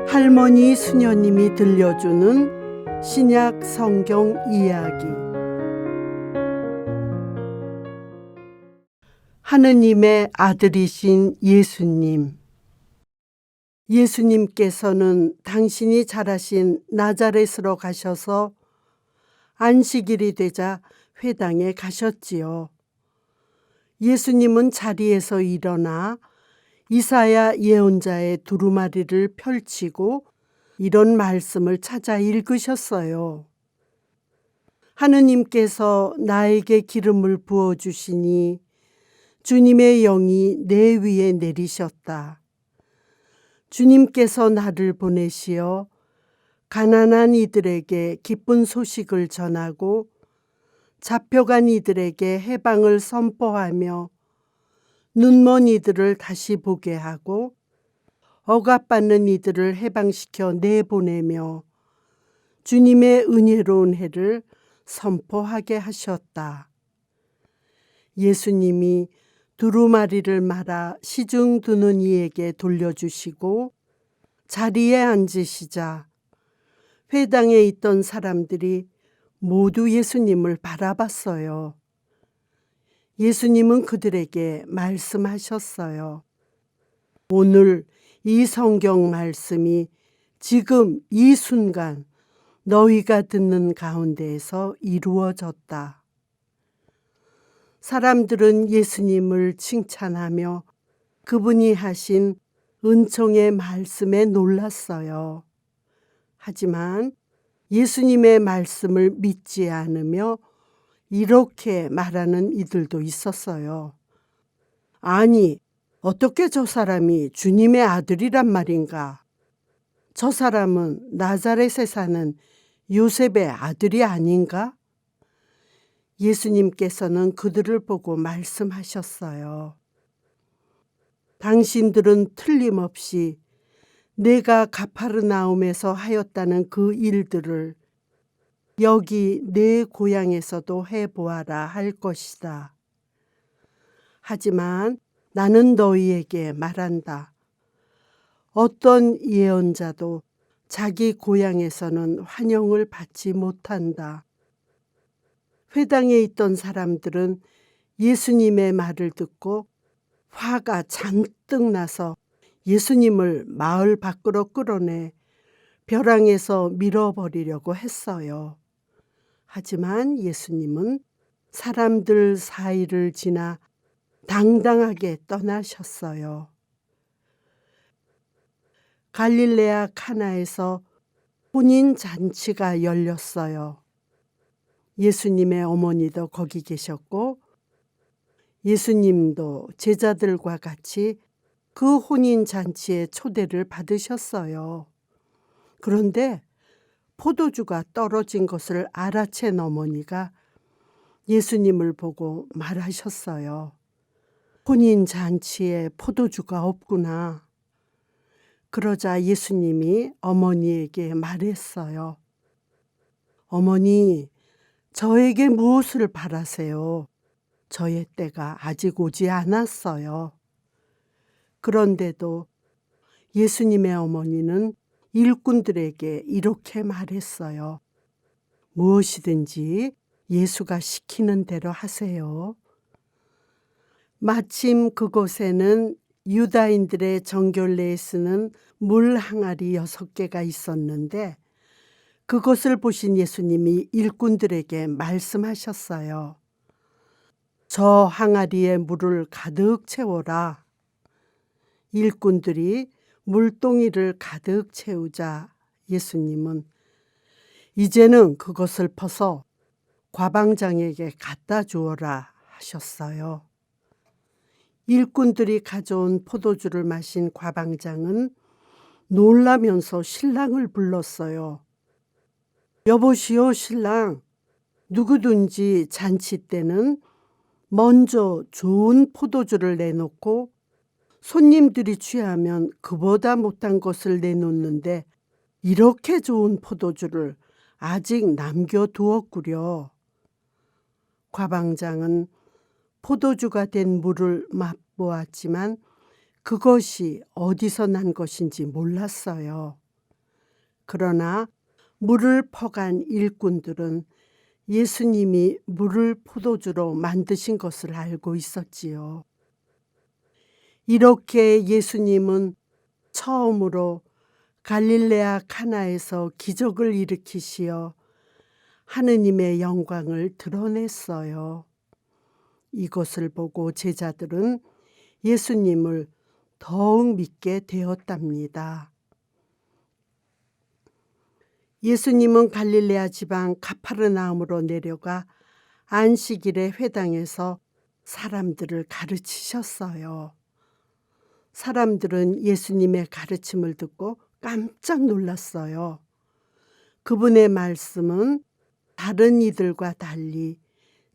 할머니 수녀님이 들려주는 신약 성경 이야기. 하느님의 아들이신 예수님. 예수님께서는 당신이 자라신 나자렛으로 가셔서 안식일이 되자 회당에 가셨지요. 예수님은 자리에서 일어나 이사야 예언자의 두루마리를 펼치고 이런 말씀을 찾아 읽으셨어요. 하느님께서 나에게 기름을 부어주시니 주님의 영이 내 위에 내리셨다. 주님께서 나를 보내시어 가난한 이들에게 기쁜 소식을 전하고 잡혀간 이들에게 해방을 선포하며 눈먼 이들을 다시 보게 하고 억압받는 이들을 해방시켜 내보내며 주님의 은혜로운 해를 선포하게 하셨다. 예수님이 두루마리를 말아 시중 두는 이에게 돌려주시고 자리에 앉으시자 회당에 있던 사람들이 모두 예수님을 바라봤어요. 예수님은 그들에게 말씀하셨어요. 오늘 이 성경 말씀이 지금 이 순간 너희가 듣는 가운데에서 이루어졌다. 사람들은 예수님을 칭찬하며 그분이 하신 은총의 말씀에 놀랐어요. 하지만 예수님의 말씀을 믿지 않으며 이렇게 말하는 이들도 있었어요. 아니, 어떻게 저 사람이 주님의 아들이란 말인가? 저 사람은 나자렛에 사는 요셉의 아들이 아닌가? 예수님께서는 그들을 보고 말씀하셨어요. 당신들은 틀림없이 내가 가파르나움에서 하였다는 그 일들을 여기 내 고향에서도 해보아라 할 것이다. 하지만 나는 너희에게 말한다. 어떤 예언자도 자기 고향에서는 환영을 받지 못한다. 회당에 있던 사람들은 예수님의 말을 듣고 화가 잔뜩 나서 예수님을 마을 밖으로 끌어내 벼랑에서 밀어버리려고 했어요. 하지만 예수님은 사람들 사이를 지나 당당하게 떠나셨어요. 갈릴레아 카나에서 혼인 잔치가 열렸어요. 예수님의 어머니도 거기 계셨고 예수님도 제자들과 같이 그 혼인 잔치에 초대를 받으셨어요. 그런데 포도주가 떨어진 것을 알아챈 어머니가 예수님을 보고 말하셨어요. 혼인 잔치에 포도주가 없구나. 그러자 예수님이 어머니에게 말했어요. 어머니, 저에게 무엇을 바라세요? 저의 때가 아직 오지 않았어요. 그런데도 예수님의 어머니는 일꾼들에게 이렇게 말했어요. 무엇이든지 예수가 시키는 대로 하세요. 마침 그곳에는 유다인들의 정결례에 쓰는 물 항아리 6개가 있었는데 그것을 보신 예수님이 일꾼들에게 말씀하셨어요. 저 항아리에 물을 가득 채워라. 일꾼들이 물동이를 가득 채우자 예수님은 이제는 그것을 퍼서 과방장에게 갖다 주어라 하셨어요. 일꾼들이 가져온 포도주를 마신 과방장은 놀라면서 신랑을 불렀어요. 여보시오 신랑, 누구든지 잔치 때는 먼저 좋은 포도주를 내놓고 손님들이 취하면 그보다 못한 것을 내놓는데 이렇게 좋은 포도주를 아직 남겨두었구려. 과방장은 포도주가 된 물을 맛보았지만 그것이 어디서 난 것인지 몰랐어요. 그러나 물을 퍼간 일꾼들은 예수님이 물을 포도주로 만드신 것을 알고 있었지요. 이렇게 예수님은 처음으로 갈릴레아 카나에서 기적을 일으키시어 하느님의 영광을 드러냈어요. 이것을 보고 제자들은 예수님을 더욱 믿게 되었답니다. 예수님은 갈릴레아 지방 가파르나움으로 내려가 안식일의 회당에서 사람들을 가르치셨어요. 사람들은 예수님의 가르침을 듣고 깜짝 놀랐어요. 그분의 말씀은 다른 이들과 달리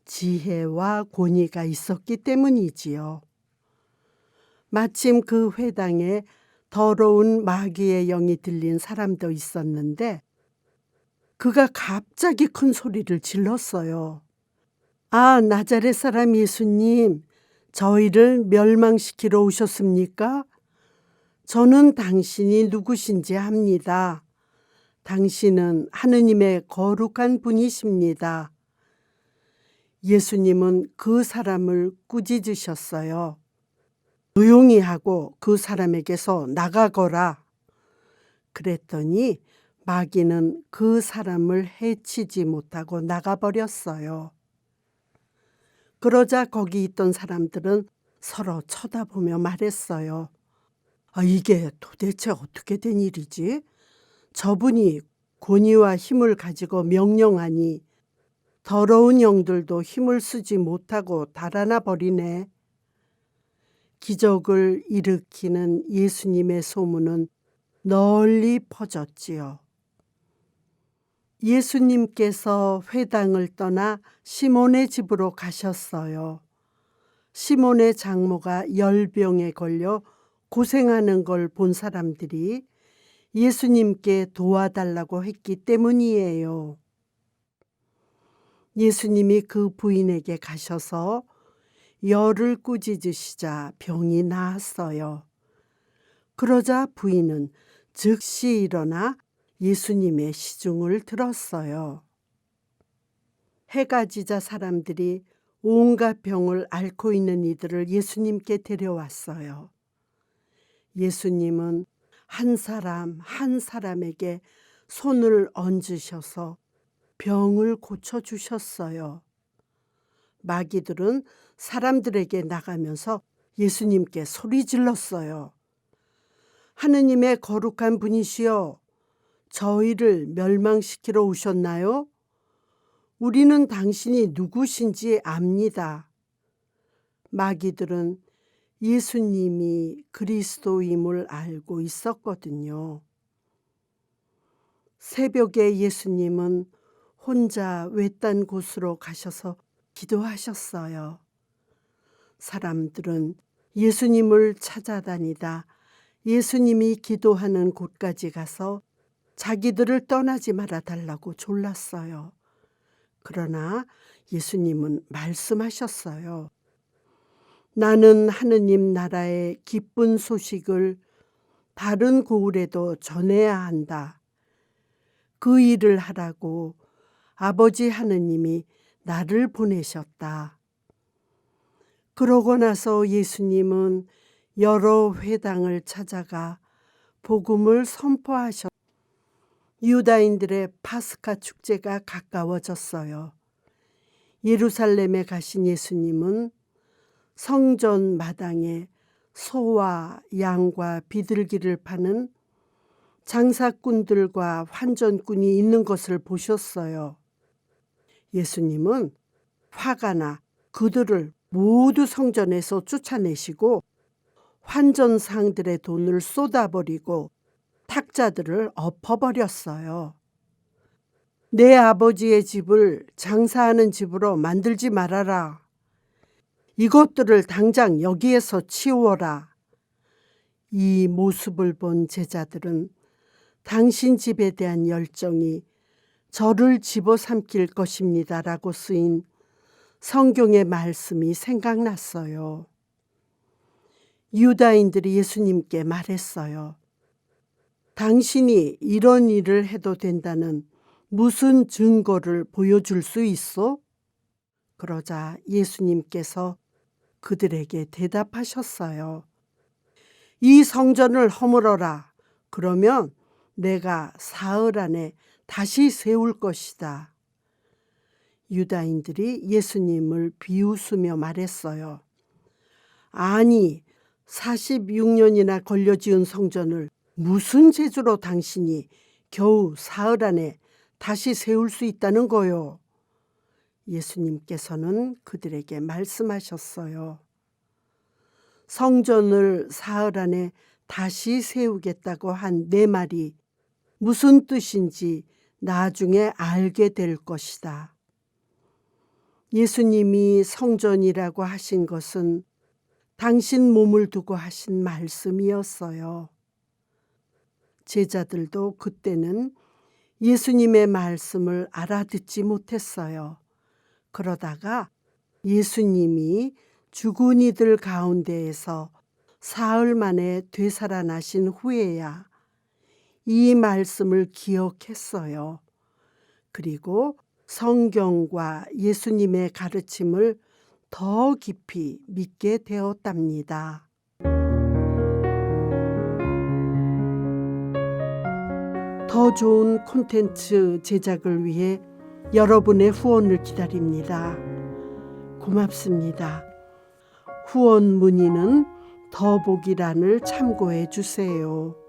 지혜와 권위가 있었기 때문이지요. 마침 그 회당에 더러운 마귀의 영이 들린 사람도 있었는데 그가 갑자기 큰 소리를 질렀어요. 아, 나자렛 사람 예수님, 저희를 멸망시키러 오셨습니까? 저는 당신이 누구신지 압니다. 당신은 하느님의 거룩한 분이십니다. 예수님은 그 사람을 꾸짖으셨어요. 조용히 하고 그 사람에게서 나가거라. 그랬더니 마귀는 그 사람을 해치지 못하고 나가버렸어요. 그러자 거기 있던 사람들은 서로 쳐다보며 말했어요. 아, 이게 도대체 어떻게 된 일이지? 저분이 권위와 힘을 가지고 명령하니 더러운 영들도 힘을 쓰지 못하고 달아나 버리네. 기적을 일으키는 예수님의 소문은 널리 퍼졌지요. 예수님께서 회당을 떠나 시몬의 집으로 가셨어요. 시몬의 장모가 열병에 걸려 고생하는 걸 본 사람들이 예수님께 도와달라고 했기 때문이에요. 예수님이 그 부인에게 가셔서 열을 꾸짖으시자 병이 나았어요. 그러자 부인은 즉시 일어나 예수님의 시중을 들었어요. 해가 지자 사람들이 온갖 병을 앓고 있는 이들을 예수님께 데려왔어요. 예수님은 한 사람 한 사람에게 손을 얹으셔서 병을 고쳐주셨어요. 마귀들은 사람들에게 나가면서 예수님께 소리 질렀어요. 하느님의 거룩한 분이시여, 저희를 멸망시키러 오셨나요? 우리는 당신이 누구신지 압니다. 마귀들은 예수님이 그리스도임을 알고 있었거든요. 새벽에 예수님은 혼자 외딴 곳으로 가셔서 기도하셨어요. 사람들은 예수님을 찾아다니다 예수님이 기도하는 곳까지 가서 자기들을 떠나지 말아 달라고 졸랐어요. 그러나 예수님은 말씀하셨어요. 나는 하느님 나라의 기쁜 소식을 다른 고을에도 전해야 한다. 그 일을 하라고 아버지 하느님이 나를 보내셨다. 그러고 나서 예수님은 여러 회당을 찾아가 복음을 선포하셨다. 유다인들의 파스카 축제가 가까워졌어요. 예루살렘에 가신 예수님은 성전 마당에 소와 양과 비둘기를 파는 장사꾼들과 환전꾼이 있는 것을 보셨어요. 예수님은 화가 나 그들을 모두 성전에서 쫓아내시고 환전상들의 돈을 쏟아버리고 탁자들을 엎어버렸어요. 내 아버지의 집을 장사하는 집으로 만들지 말아라. 이것들을 당장 여기에서 치우어라. 이 모습을 본 제자들은 당신 집에 대한 열정이 저를 집어삼킬 것입니다라고 쓰인 성경의 말씀이 생각났어요. 유다인들이 예수님께 말했어요. 당신이 이런 일을 해도 된다는 무슨 증거를 보여줄 수 있어? 그러자 예수님께서 그들에게 대답하셨어요. 이 성전을 허물어라. 그러면 내가 사흘 안에 다시 세울 것이다. 유다인들이 예수님을 비웃으며 말했어요. 아니, 46년이나 걸려 지은 성전을 무슨 재주로 당신이 겨우 사흘 안에 다시 세울 수 있다는 거요? 예수님께서는 그들에게 말씀하셨어요. 성전을 사흘 안에 다시 세우겠다고 한 내 말이 무슨 뜻인지 나중에 알게 될 것이다. 예수님이 성전이라고 하신 것은 당신 몸을 두고 하신 말씀이었어요. 제자들도 그때는 예수님의 말씀을 알아듣지 못했어요. 그러다가 예수님이 죽은 이들 가운데에서 사흘 만에 되살아나신 후에야 이 말씀을 기억했어요. 그리고 성경과 예수님의 가르침을 더 깊이 믿게 되었답니다. 더 좋은 콘텐츠 제작을 위해 여러분의 후원을 기다립니다. 고맙습니다. 후원 문의는 더보기란을 참고해 주세요.